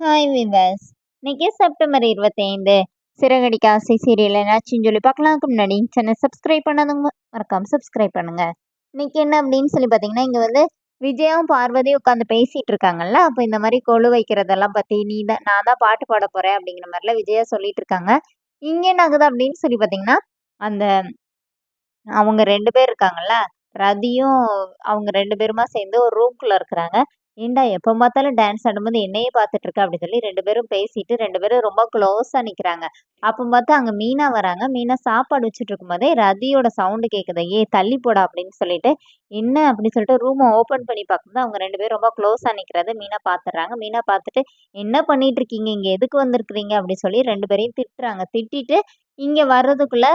Hi விவஸ். இன்னைக்கு September 25 Siragadikka ஆசை serial என்னாச்சுன்னு சொல்லி பார்க்கலாம்க்கு முன்னாடி சேனல் சப்ஸ்கிரைப் பண்ணாதவங்க மறக்காம சப்ஸ்கிரைப் பண்ணுங்க. இன்னைக்கு என்ன அப்படின்னு சொல்லி பார்த்தீங்கன்னா, இங்க வந்து விஜயாவும் பார்வதியும் உட்காந்து பேசிட்டு இருக்காங்கல்ல. அப்போ இந்த மாதிரி கொலு வைக்கிறதெல்லாம் பத்தி நான் தான் பாட்டு பாட போறேன் அப்படிங்கிற மாதிரிலாம் விஜயா சொல்லிட்டு இருக்காங்க. இங்க என்ன ஆகுது அப்படின்னு சொல்லி பார்த்தீங்கன்னா, அந்த அவங்க 2 பேர் இருக்காங்கல்ல. ரதியும் அவங்க 2 பேருமா சேர்ந்து ஒரு ரூம்குள்ள இருக்கிறாங்க. "ஏன்டா எப்ப பார்த்தாலும் டான்ஸ் ஆடும்போது என்னையே பார்த்துட்டு இருக்க" அப்படி சொல்லி 2 பேரும் பேசிட்டு 2 பேரும் ரொம்ப க்ளோஸா நிக்கிறாங்க. அப்ப பார்த்தா அங்க மீனா வராங்க. மீனா சாப்பாடு வச்சுட்டு இருக்கும்போதே ரதியோட சவுண்ட் கேட்குது. "ஏய் தள்ளி போடா" அப்படின்னு சொல்லிட்டு, "என்ன?" அப்படின்னு சொல்லிட்டு ரூம ஓப்பன் பண்ணி பார்க்கும்போது அவங்க 2 பேரும் ரொம்ப க்ளோஸா நிக்கிறத மீனா பார்த்துடுறாங்க. மீனா பார்த்துட்டு, "என்ன பண்ணிட்டு இருக்கீங்க? இங்க எதுக்கு வந்திருக்கிறீங்க?" அப்படி சொல்லி 2 பேரையும் திட்டுறாங்க. திட்டிட்டு இங்க வர்றதுக்குள்ள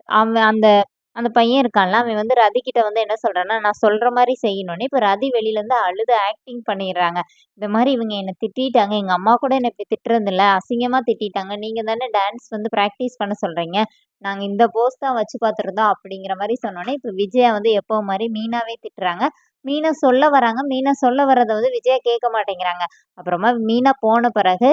அவன் அந்த அந்த பையன் இருக்கான்ல, அவன் வந்து ரதிகிட்ட வந்து என்ன சொல்றான்னா, நான் சொல்ற மாரி செய்யணும்னு. இப்ப ரதி வெளிலருந்து அழுது ஆக்டிங் பண்ணிர்றாங்க. இந்த மாரி இவங்க என்ன திட்டிட்டாங்க. எங்க அம்மா கூட என்ன இப்படி திட்டுறதில்ல. அசிங்கமா திட்டிட்டாங்க. நீங்க தானே டான்ஸ் வந்து பிராக்டிஸ் பண்ண சொல்றீங்க. நாங்க இந்த போஸ் தான் வச்சு பார்த்துருந்தோம் அப்படிங்கிற மாரி சொன்னோனே, இப்ப விஜயா வந்து எப்பவும் மாரி மீனாவே திட்டுறாங்க. மீனா சொல்ல வராங்க. மீனா சொல்ல வர்றத வந்து விஜயா கேட்க மாட்டேங்கிறாங்க. அப்புறமா மீனா போன பிறகு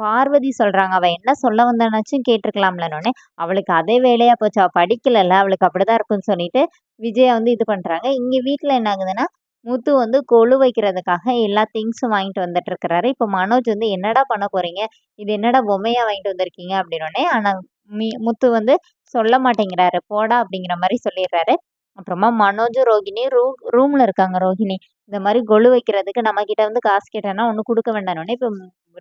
பார்வதி சொல்றாங்க, "அவ என்ன சொல்ல வந்தானாச்சும் கேட்டுருக்கலாம்லன்னோனே." அவளுக்கு அதே வேலையா போச்சு. அவ படிக்கலல்ல. அவளுக்கு அப்படிதான் இருக்கும்னு சொல்லிட்டு, விஜயா வந்து இது பண்றாங்க. இங்க வீட்ல என்ன ஆகுதுன்னா, முத்து வந்து கொலு வைக்கிறதுக்காக எல்லா திங்ஸும் வாங்கிட்டு வந்துட்டு இருக்கிறாரு. இப்ப மனோஜ் வந்து "என்னடா பண்ண போறீங்க? இது என்னடா பொம்மையா வாங்கிட்டு வந்திருக்கீங்க?" அப்படின்னோனே, ஆனா முத்து வந்து சொல்ல மாட்டேங்கிறாரு. "போடா" அப்படிங்கிற மாரி சொல்லிர்றாரு. அப்புறமா மனோஜும் ரோகிணியும் ரூம்ல இருக்காங்க ரோகிணி. இந்த மாரி கொலு வைக்கிறதுக்கு நம்மகிட்ட வந்து காசு கேட்டான்னா ஒண்ணும் குடுக்க வேண்டான்னோனே, இப்ப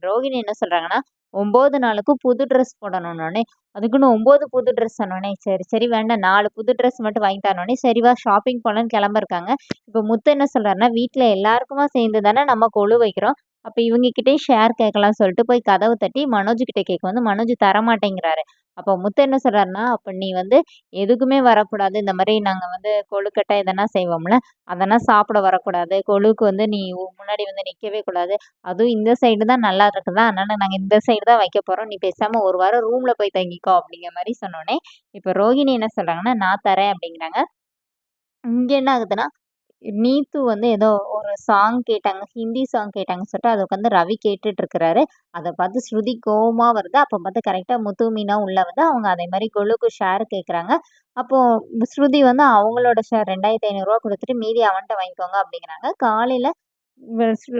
ரோகிணி என்ன சொல்றாங்கன்னா, 9 நாளுக்கும் புது ட்ரெஸ் போடணும்னோனே, அதுக்குன்னு 9 புது ட்ரெஸ் சொன்னோனே, சரி, சரி வேண்டாம் 4 புது ட்ரெஸ் மட்டும் வாங்கி தான்னோனே, சரி வா ஷாப்பிங் போலான்னு கிளம்பிருக்காங்க. இப்ப முத்து என்ன சொல்றாருன்னா, வீட்ல எல்லாருக்குமா சேர்ந்து தானே நம்ம கொலு வைக்கிறோம். அப்ப இவங்க கிட்டயும் ஷேர் கேட்கலாம்னு சொல்லிட்டு போய் கதவ தட்டி மனோஜ் கிட்ட கேட்கவும் மனோஜ் தரமாட்டேங்கிறாரு. அப்ப முத்து என்ன சொல்றாருன்னா, "அப்ப நீ வந்து எதுக்குமே வரக்கூடாது. இந்த மாரி நாங்க வந்து கொழுக்கட்டை இதெல்லாம் செய்வோம்ல, அதெல்லாம் சாப்பிட வரக்கூடாது. கொலுவுக்கு வந்து நீ முன்னாடி வந்து நிக்கவே கூடாது. அதுவும் இந்த சைடு தான் நல்லா இருக்குதா, அதனால நாங்க இந்த சைடு தான் வைக்க போறோம். நீ பேசாம ஒரு வாரம் ரூம்ல போய் தங்கிக்கோ" அப்படிங்கிற மாரி சொன்னோனே, இப்ப ரோகிணி என்ன சொல்றாங்கன்னா, "நான் தரேன்" அப்படிங்கிறாங்க. இங்க என்ன ஆகுதுன்னா, நீத்து வந்து ஏதோ ஒரு சாங் கேட்டாங்க. ஹிந்தி சாங் கேட்டாங்கன்னு சொல்லிட்டு அத உட்காந்து ரவி கேட்டுட்டு இருக்கிறாரு. அத பார்த்து ஸ்ருதி கோவமா வருது. அப்ப பார்த்து கரெக்ட்டா முத்து, மீனா உள்ள வந்து அவங்க அதே மாரி கொலுக்கு ஷேர் கேட்குறாங்க. அப்போ ஸ்ருதி வந்து அவங்களோட ஷேர் ரூ. 2500 குடுத்துட்டு மீதி அவன்ட்ட வாங்கிக்கோங்க அப்படிங்கிறாங்க. காலையில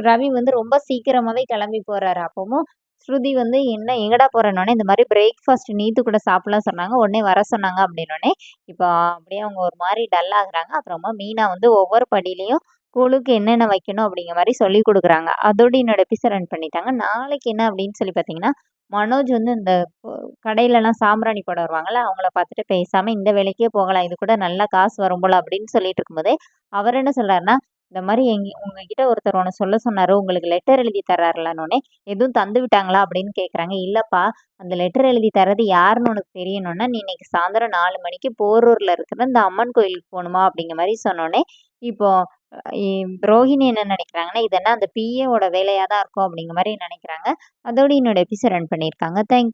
ரவி வந்து ரொம்ப சீக்கிரமாவே கிளம்பி போறாரு. அப்பவும் ஸ்ருதி வந்து என்ன எங்கடா போறேன்னோனே, இந்த மாரி பிரேக்ஃபாஸ்ட் நீத்து கூட சாப்பிடலாம் சொன்னாங்க. உடனே வர சொன்னாங்க அப்படின்னோனே, இப்போ அப்படியே அவங்க ஒரு மாரி டல் ஆகுறாங்க. அப்புறமா மீனா வந்து ஒவ்வொரு படியிலயும் கூழுக்கு என்னென்ன வைக்கணும் அப்படிங்கிற மாரி சொல்லிக் குடுக்குறாங்க. அதோட என்னோட எபிசோட் ரன் பண்ணிட்டாங்க. நாளைக்கு என்ன அப்படின்னு சொல்லி பார்த்தீங்கன்னா, மனோஜ் வந்து இந்த கொ கடையிலலாம் சாம்பிராணி போட வருவாங்கல்ல, அவங்கள பார்த்துட்டு பேசாம இந்த வேலைக்கே போகலாம். இது கூட நல்லா காசு வரும் போல அப்படின்னு சொல்லிட்டு இருக்கும்போதே, அவர் என்ன சொல்றாருன்னா, இந்த மாரி உங்ககிட்ட ஒருத்தர் ஒண்ணு சொல்ல சொன்னாரு. உங்களுக்கு லெட்டர் எழுதி தர்றாருல்லன்னோனே, "எதுவும் தந்து விட்டாங்களா?" அப்படின்னு கேட்குறாங்க. "இல்லப்பா, அந்த லெட்டர் எழுதி தர்றது யாருன்னு உனக்கு தெரியணும்னா, நீ இன்னைக்கு சாயந்தரம் 4 மணிக்கு போரூர்ல இருக்கிற இந்த அம்மன் கோயிலுக்கு போணுமா" அப்படிங்கிற மாரி சொன்னோனே, இப்போ இ ரோஹிணி என்ன நினைக்கிறாங்கன்னா, இது என்ன அந்த பிஏவோட வேலையா தான் இருக்கும் அப்படிங்கிற மாரி நினைக்கிறாங்க. அதோட என்னோட எபிசோட் ரன் பண்ணியிருக்காங்க. தேங்க்